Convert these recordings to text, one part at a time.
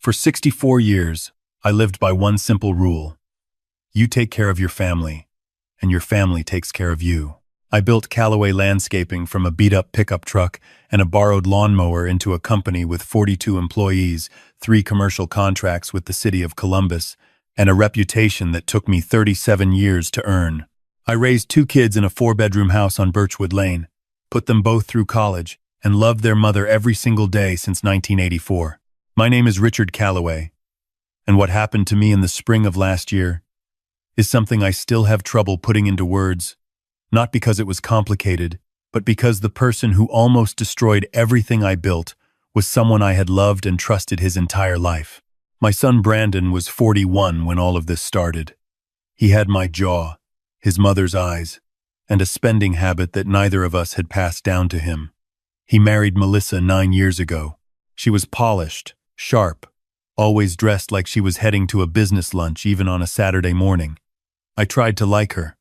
For 64 years, I lived by one simple rule. You take care of your family, and your family takes care of you. I built Callaway Landscaping from a beat-up pickup truck and a borrowed lawnmower into a company with 42 employees, 3 commercial contracts with the city of Columbus, and a reputation that took me 37 years to earn. I raised 2 kids in a 4-bedroom house on Birchwood Lane, put them both through college, and loved their mother every single day since 1984. My name is Richard Callaway, and what happened to me in the spring of last year is something I still have trouble putting into words, not because it was complicated, but because the person who almost destroyed everything I built was someone I had loved and trusted his entire life. My son Brandon was 41 when all of this started. He had my jaw, his mother's eyes, and a spending habit that neither of us had passed down to him. He married Melissa 9 years ago. She was polished, sharp, always dressed like she was heading to a business lunch even on a Saturday morning. I tried to like her.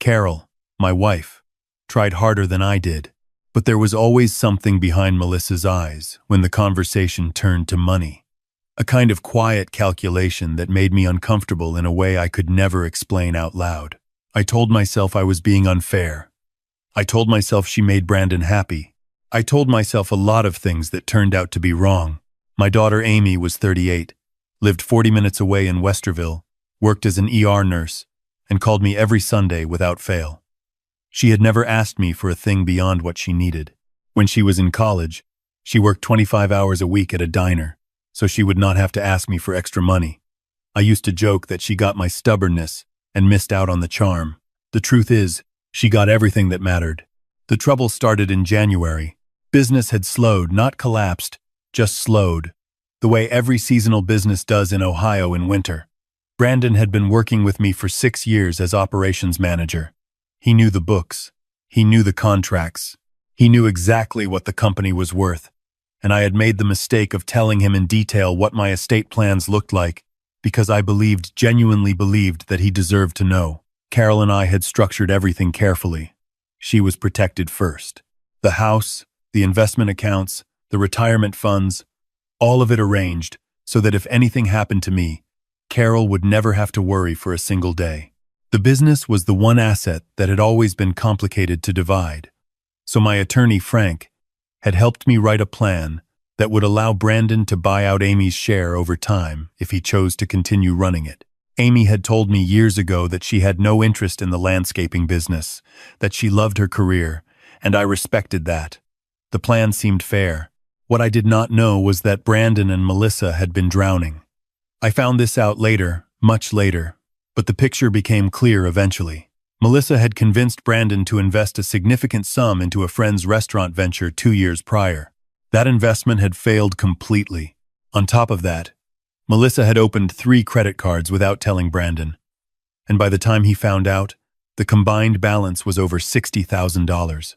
Carol, my wife, tried harder than I did. But there was always something behind Melissa's eyes when the conversation turned to money. A kind of quiet calculation that made me uncomfortable in a way I could never explain out loud. I told myself I was being unfair. I told myself she made Brandon happy. I told myself a lot of things that turned out to be wrong. My daughter Amy was 38, lived 40 minutes away in Westerville, worked as an ER nurse, and called me every Sunday without fail. She had never asked me for a thing beyond what she needed. When she was in college, she worked 25 hours a week at a diner, so she would not have to ask me for extra money. I used to joke that she got my stubbornness and missed out on the charm. The truth is, she got everything that mattered. The trouble started in January. Business had slowed, not collapsed, just slowed, the way every seasonal business does in Ohio in winter. Brandon had been working with me for 6 years as operations manager. He knew the books. He knew the contracts. He knew exactly what the company was worth. And I had made the mistake of telling him in detail what my estate plans looked like because I genuinely believed that he deserved to know. Carol and I had structured everything carefully. She was protected first. The house, the investment accounts, the retirement funds, all of it arranged so that if anything happened to me, Carol would never have to worry for a single day. The business was the one asset that had always been complicated to divide. So my attorney, Frank, had helped me write a plan that would allow Brandon to buy out Amy's share over time if he chose to continue running it. Amy had told me years ago that she had no interest in the landscaping business, that she loved her career, and I respected that. The plan seemed fair. What I did not know was that Brandon and Melissa had been drowning. I found this out later, much later, but the picture became clear eventually. Melissa had convinced Brandon to invest a significant sum into a friend's restaurant venture 2 years prior. That investment had failed completely. On top of that, Melissa had opened 3 credit cards without telling Brandon. And by the time he found out, the combined balance was over $60,000.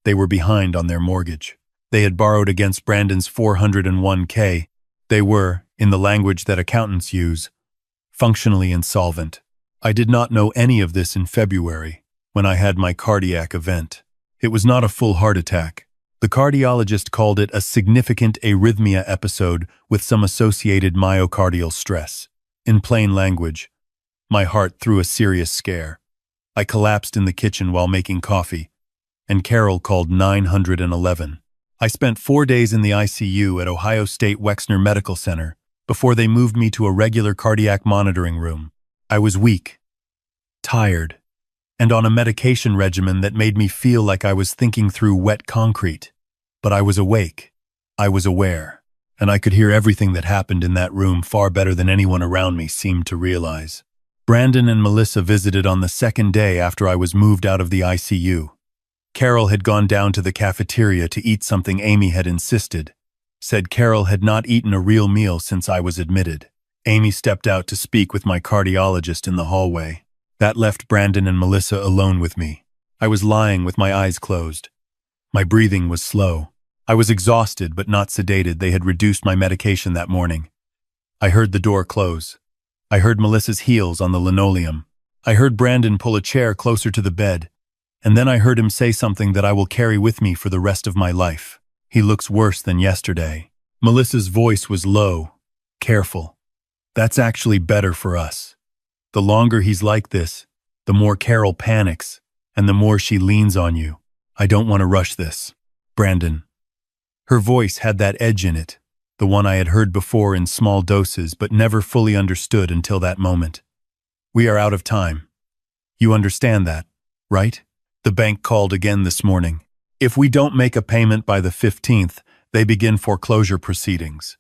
They were behind on their mortgage. They had borrowed against Brandon's $401k. They were, in the language that accountants use, functionally insolvent. I did not know any of this in February, when I had my cardiac event. It was not a full heart attack. The cardiologist called it a significant arrhythmia episode with some associated myocardial stress. In plain language, my heart threw a serious scare. I collapsed in the kitchen while making coffee, and Carol called 911. I spent 4 days in the ICU at Ohio State Wexner Medical Center before they moved me to a regular cardiac monitoring room. I was weak, tired, and on a medication regimen that made me feel like I was thinking through wet concrete. But I was awake, I was aware, and I could hear everything that happened in that room far better than anyone around me seemed to realize. Brandon and Melissa visited on the 2nd day after I was moved out of the ICU. Carol had gone down to the cafeteria to eat something Amy had insisted. Said Carol had not eaten a real meal since I was admitted. Amy stepped out to speak with my cardiologist in the hallway. That left Brandon and Melissa alone with me. I was lying with my eyes closed. My breathing was slow. I was exhausted but not sedated. They had reduced my medication that morning. I heard the door close. I heard Melissa's heels on the linoleum. I heard Brandon pull a chair closer to the bed. And then I heard him say something that I will carry with me for the rest of my life. He looks worse than yesterday. Melissa's voice was low, Careful. That's actually better for us. The longer he's like this, the more Carol panics, and the more she leans on you. I don't want to rush this. Brandon. Her voice had that edge in it, the one I had heard before in small doses but never fully understood until that moment. We are out of time. You understand that, right? The bank called again this morning. If we don't make a payment by the 15th, they begin foreclosure proceedings.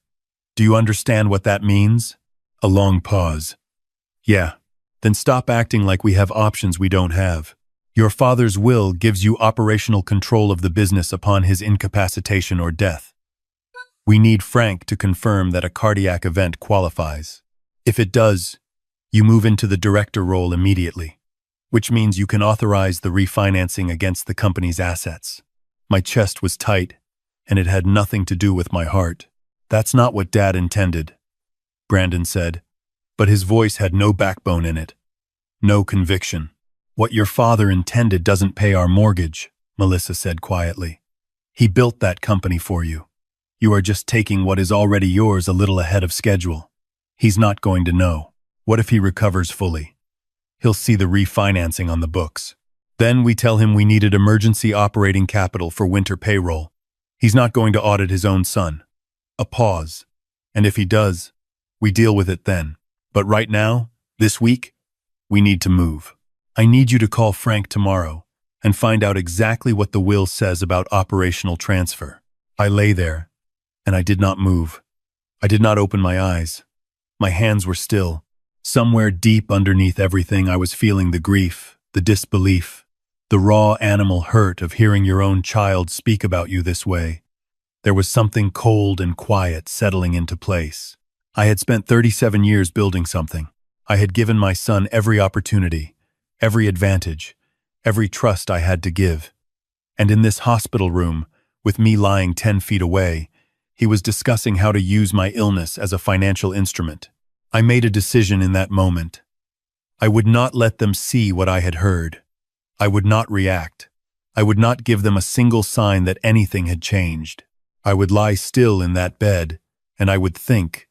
Do you understand what that means? A long pause. Yeah. Then stop acting like we have options we don't have. Your father's will gives you operational control of the business upon his incapacitation or death. We need Frank to confirm that a cardiac event qualifies. If it does, you move into the director role immediately, which means you can authorize the refinancing against the company's assets. My chest was tight, and it had nothing to do with my heart. That's not what Dad intended, Brandon said, but his voice had no backbone in it. No conviction. What your father intended doesn't pay our mortgage, Melissa said quietly. He built that company for you. You are just taking what is already yours a little ahead of schedule. He's not going to know. What if he recovers fully? He'll see the refinancing on the books. Then we tell him we needed emergency operating capital for winter payroll. He's not going to audit his own son. A pause. And if he does, we deal with it then. But right now, this week, we need to move. I need you to call Frank tomorrow and find out exactly what the will says about operational transfer. I lay there, and I did not move. I did not open my eyes. My hands were still. Somewhere deep underneath everything, I was feeling the grief, the disbelief, the raw animal hurt of hearing your own child speak about you this way. There was something cold and quiet settling into place. I had spent 37 years building something. I had given my son every opportunity, every advantage, every trust I had to give. And in this hospital room, with me lying 10 feet away, he was discussing how to use my illness as a financial instrument. I made a decision in that moment. I would not let them see what I had heard. I would not react. I would not give them a single sign that anything had changed. I would lie still in that bed, and I would think,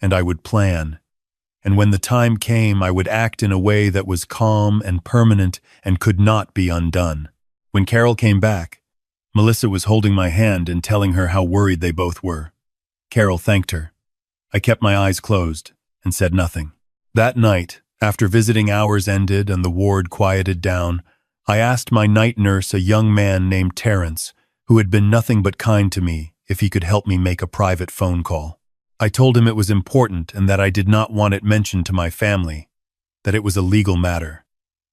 and I would plan. And when the time came, I would act in a way that was calm and permanent and could not be undone. When Carol came back, Melissa was holding my hand and telling her how worried they both were. Carol thanked her. I kept my eyes closed and said nothing. That night, after visiting hours ended and the ward quieted down, I asked my night nurse, a young man named Terrence, who had been nothing but kind to me, if he could help me make a private phone call. I told him it was important and that I did not want it mentioned to my family, that it was a legal matter.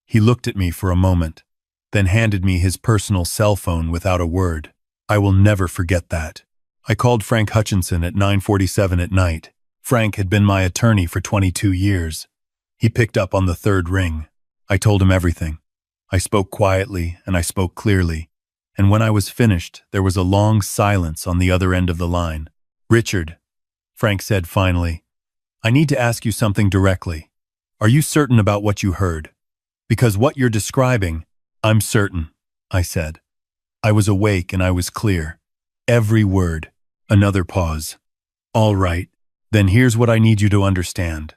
He looked at me for a moment, then handed me his personal cell phone without a word. I will never forget that. I called Frank Hutchinson at 9:47 at night. Frank had been my attorney for 22 years. He picked up on the third ring. I told him everything. I spoke quietly and I spoke clearly, and when I was finished, there was a long silence on the other end of the line. Richard, Frank said finally, I need to ask you something directly. Are you certain about what you heard? Because what you're describing, I'm certain, I said. I was awake and I was clear. Every word. Another pause. All right, then here's what I need you to understand.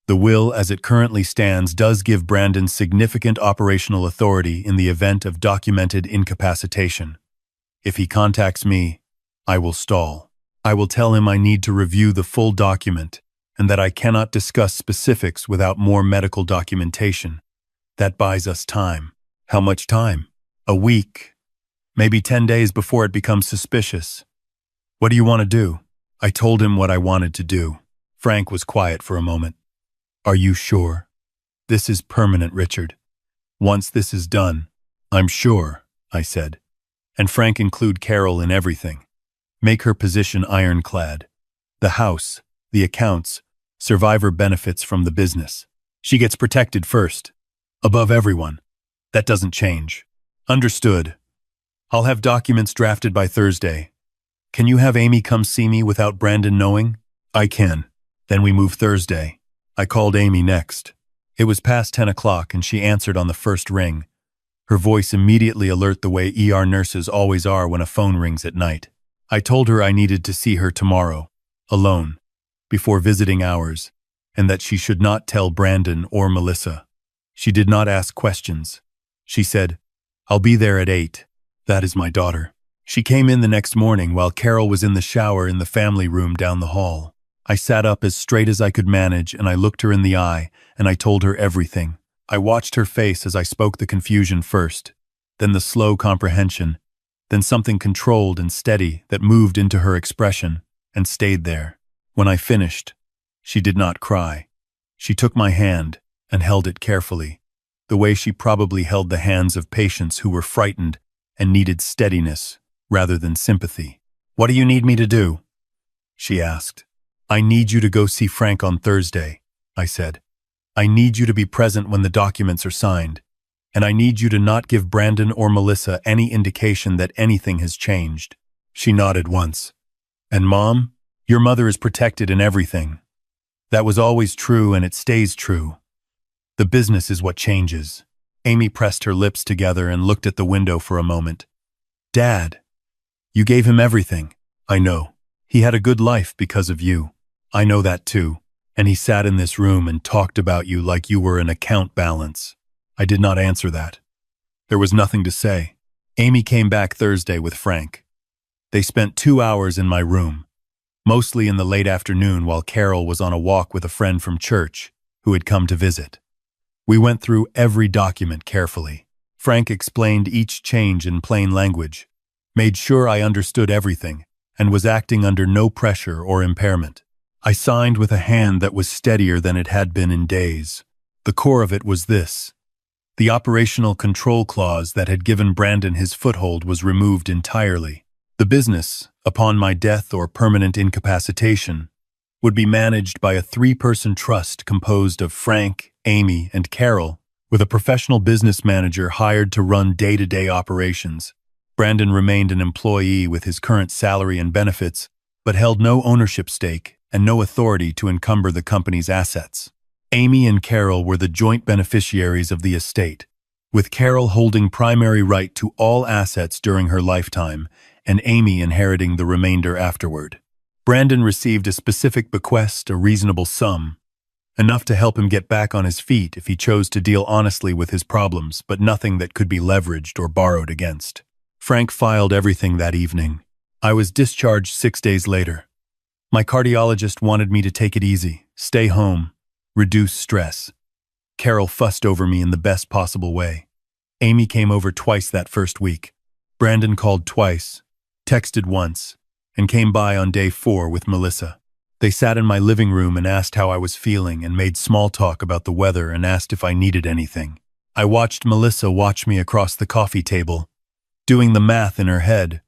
The will, as it currently stands, does give Brandon significant operational authority in the event of documented incapacitation. If he contacts me, I will stall. I will tell him I need to review the full document and that I cannot discuss specifics without more medical documentation. That buys us time. How much time? A week. Maybe 10 days before it becomes suspicious. What do you want to do? I told him what I wanted to do. Frank was quiet for a moment. Are you sure? This is permanent, Richard. Once this is done, I'm sure, I said. And Frank, include Carol in everything. Make her position ironclad. The house, the accounts, survivor benefits from the business. She gets protected first. Above everyone. That doesn't change. Understood. I'll have documents drafted by Thursday. Can you have Amy come see me without Brandon knowing? I can. Then we move Thursday. I called Amy next. It was past 10 o'clock and she answered on the first ring. Her voice immediately alert the way ER nurses always are when a phone rings at night. I told her I needed to see her tomorrow, alone. before visiting hours, and that she should not tell Brandon or Melissa. She did not ask questions. She said, "I'll be there at 8. That is my daughter." She came in the next morning while Carol was in the shower in the family room down the hall. I sat up as straight as I could manage, and I looked her in the eye, and I told her everything. I watched her face as I spoke the confusion first, then the slow comprehension, then something controlled and steady that moved into her expression and stayed there. When I finished, she did not cry. She took my hand and held it carefully, the way she probably held the hands of patients who were frightened and needed steadiness rather than sympathy. "What do you need me to do?" she asked. "I need you to go see Frank on Thursday," I said. "I need you to be present when the documents are signed, and I need you to not give Brandon or Melissa any indication that anything has changed." She nodded once. "And Mom, your mother is protected in everything. That was always true and it stays true. The business is what changes." Amy pressed her lips together and looked at the window for a moment. "Dad, you gave him everything." "I know. He had a good life because of you. I know that too. And he sat in this room and talked about you like you were an account balance." I did not answer that. There was nothing to say. Amy came back Thursday with Frank. They spent 2 hours in my room, mostly in the late afternoon while Carol was on a walk with a friend from church who had come to visit. We went through every document carefully. Frank explained each change in plain language, made sure I understood everything, and was acting under no pressure or impairment. I signed with a hand that was steadier than it had been in days. The core of it was this: the operational control clause that had given Brandon his foothold was removed entirely. The business, upon my death or permanent incapacitation, would be managed by a 3-person trust composed of Frank, Amy, and Carol, with a professional business manager hired to run day-to-day operations. Brandon remained an employee with his current salary and benefits, but held no ownership stake and no authority to encumber the company's assets. Amy and Carol were the joint beneficiaries of the estate, with Carol holding primary right to all assets during her lifetime, and Amy inheriting the remainder afterward. Brandon received a specific bequest, a reasonable sum, enough to help him get back on his feet if he chose to deal honestly with his problems, but nothing that could be leveraged or borrowed against. Frank filed everything that evening. I was discharged 6 days later. My cardiologist wanted me to take it easy, stay home, reduce stress. Carol fussed over me in the best possible way. Amy came over twice that first week. Brandon called twice, texted once, and came by on day 4 with Melissa. They sat in my living room and asked how I was feeling and made small talk about the weather and asked if I needed anything. I watched Melissa watch me across the coffee table, doing the math in her head,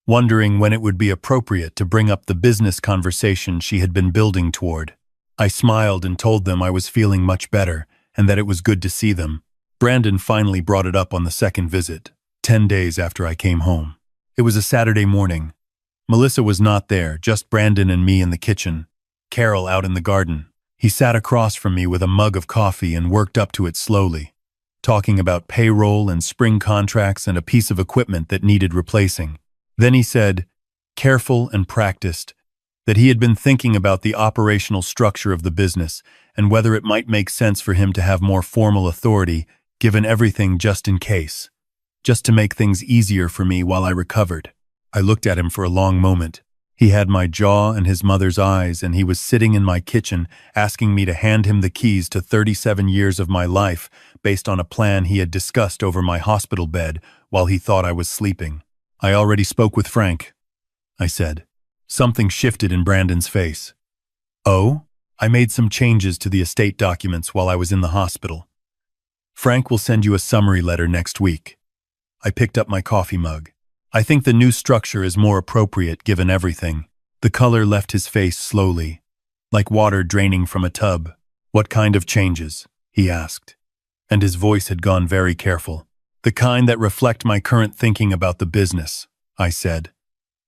wondering when it would be appropriate to bring up the business conversation she had been building toward. I smiled and told them I was feeling much better and that it was good to see them. Brandon finally brought it up on the second visit, 10 days after I came home. It was a Saturday morning. Melissa was not there, just Brandon and me in the kitchen, Carol out in the garden. He sat across from me with a mug of coffee and worked up to it slowly, talking about payroll and spring contracts and a piece of equipment that needed replacing. Then he said, careful and practiced, that he had been thinking about the operational structure of the business and whether it might make sense for him to have more formal authority, given everything just in case, just to make things easier for me while I recovered. I looked at him for a long moment. He had my jaw and his mother's eyes, and he was sitting in my kitchen asking me to hand him the keys to 37 years of my life based on a plan he had discussed over my hospital bed while he thought I was sleeping. "I already spoke with Frank," I said. Something shifted in Brandon's face. "Oh?" "I made some changes to the estate documents while I was in the hospital. Frank will send you a summary letter next week." I picked up my coffee mug. "I think the new structure is more appropriate given everything." The color left his face slowly, like water draining from a tub. "What kind of changes?" he asked, and his voice had gone very careful. "The kind that reflect my current thinking about the business," I said.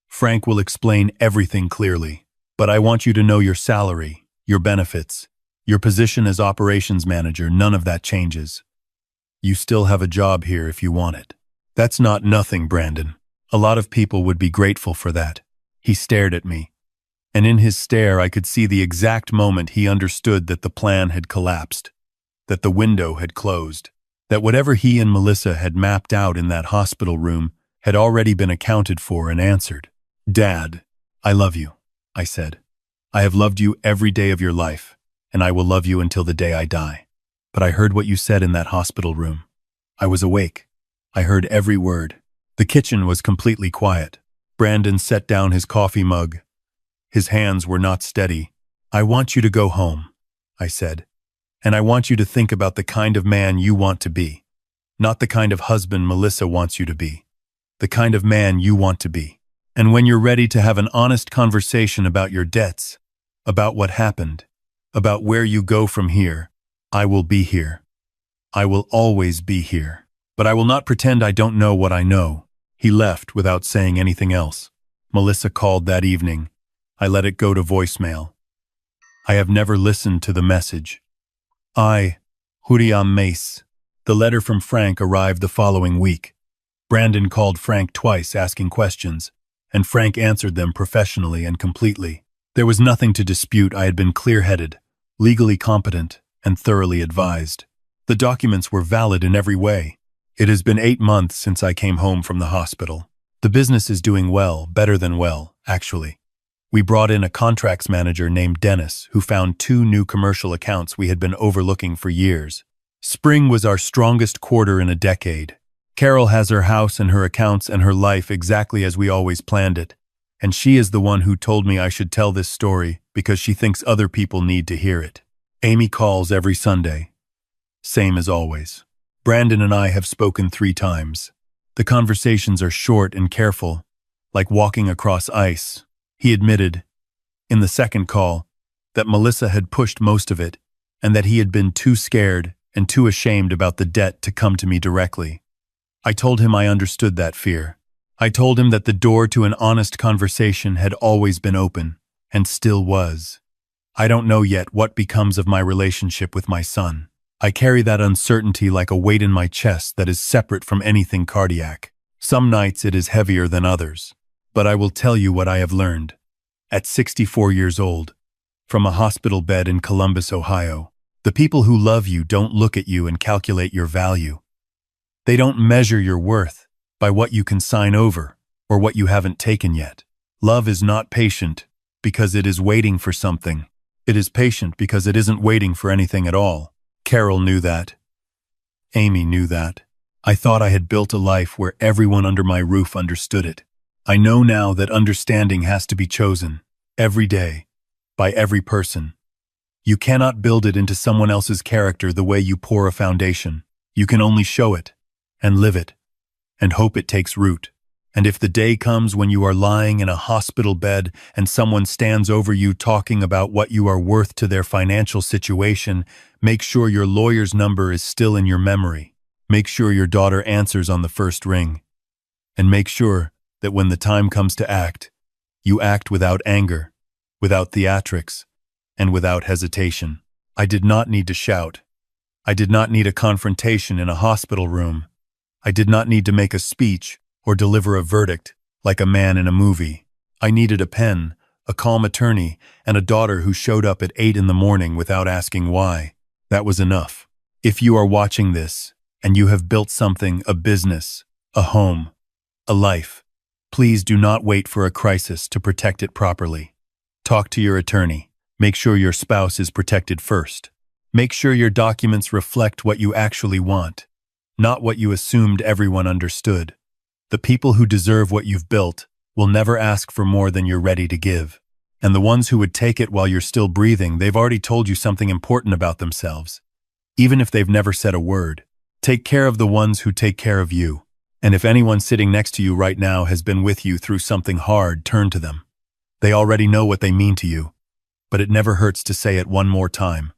"Frank will explain everything clearly, but I want you to know your salary, your benefits, your position as operations manager, none of that changes. You still have a job here if you want it." "That's not nothing, Brandon. A lot of people would be grateful for that." He stared at me. And in his stare I could see the exact moment he understood that the plan had collapsed, that the window had closed, that whatever he and Melissa had mapped out in that hospital room had already been accounted for and answered. "Dad, I love you," I said. "I have loved you every day of your life, and I will love you until the day I die. But I heard what you said in that hospital room. I was awake. I heard every word." The kitchen was completely quiet. Brandon set down his coffee mug. His hands were not steady. "I want you to go home," I said. "And I want you to think about the kind of man you want to be. Not the kind of husband Melissa wants you to be. The kind of man you want to be. And when you're ready to have an honest conversation about your debts, about what happened, about where you go from here, I will be here. I will always be here. But I will not pretend I don't know what I know." He left without saying anything else. Melissa called that evening. I let it go to voicemail. I have never listened to the message. Huriam Mace. The letter from Frank arrived the following week. Brandon called Frank twice asking questions, and Frank answered them professionally and completely. There was nothing to dispute. I had been clear-headed, legally competent, and thoroughly advised. The documents were valid in every way. It has been 8 months since I came home from the hospital. The business is doing well, better than well, actually. We brought in a contracts manager named Dennis, who found 2 new commercial accounts we had been overlooking for years. Spring was our strongest quarter in a decade. Carol has her house and her accounts and her life exactly as we always planned it. And she is the one who told me I should tell this story because she thinks other people need to hear it. Amy calls every Sunday. Same as always. Brandon and I have spoken 3 times. The conversations are short and careful, like walking across ice. He admitted, in the second call, that Melissa had pushed most of it and that he had been too scared and too ashamed about the debt to come to me directly. I told him I understood that fear. I told him that the door to an honest conversation had always been open, and still was. I don't know yet what becomes of my relationship with my son. I carry that uncertainty like a weight in my chest that is separate from anything cardiac. Some nights it is heavier than others. But I will tell you what I have learned. At 64 years old, from a hospital bed in Columbus, Ohio, the people who love you don't look at you and calculate your value. They don't measure your worth by what you can sign over or what you haven't taken yet. Love is not patient because it is waiting for something. It is patient because it isn't waiting for anything at all. Carol knew that. Amy knew that. I thought I had built a life where everyone under my roof understood it. I know now that understanding has to be chosen, every day, by every person. You cannot build it into someone else's character the way you pour a foundation. You can only show it, and live it, and hope it takes root. And if the day comes when you are lying in a hospital bed and someone stands over you talking about what you are worth to their financial situation, make sure your lawyer's number is still in your memory. Make sure your daughter answers on the first ring. And make sure that when the time comes to act, you act without anger, without theatrics, and without hesitation. I did not need to shout. I did not need a confrontation in a hospital room. I did not need to make a speech or deliver a verdict like a man in a movie. I needed a pen, a calm attorney, and a daughter who showed up at 8 in the morning without asking why. That was enough. If you are watching this, and you have built something, a business, a home, a life, please do not wait for a crisis to protect it properly. Talk to your attorney. Make sure your spouse is protected first. Make sure your documents reflect what you actually want, not what you assumed everyone understood. The people who deserve what you've built will never ask for more than you're ready to give. And the ones who would take it while you're still breathing, they've already told you something important about themselves, even if they've never said a word. Take care of the ones who take care of you. And if anyone sitting next to you right now has been with you through something hard, turn to them. They already know what they mean to you, but it never hurts to say it one more time.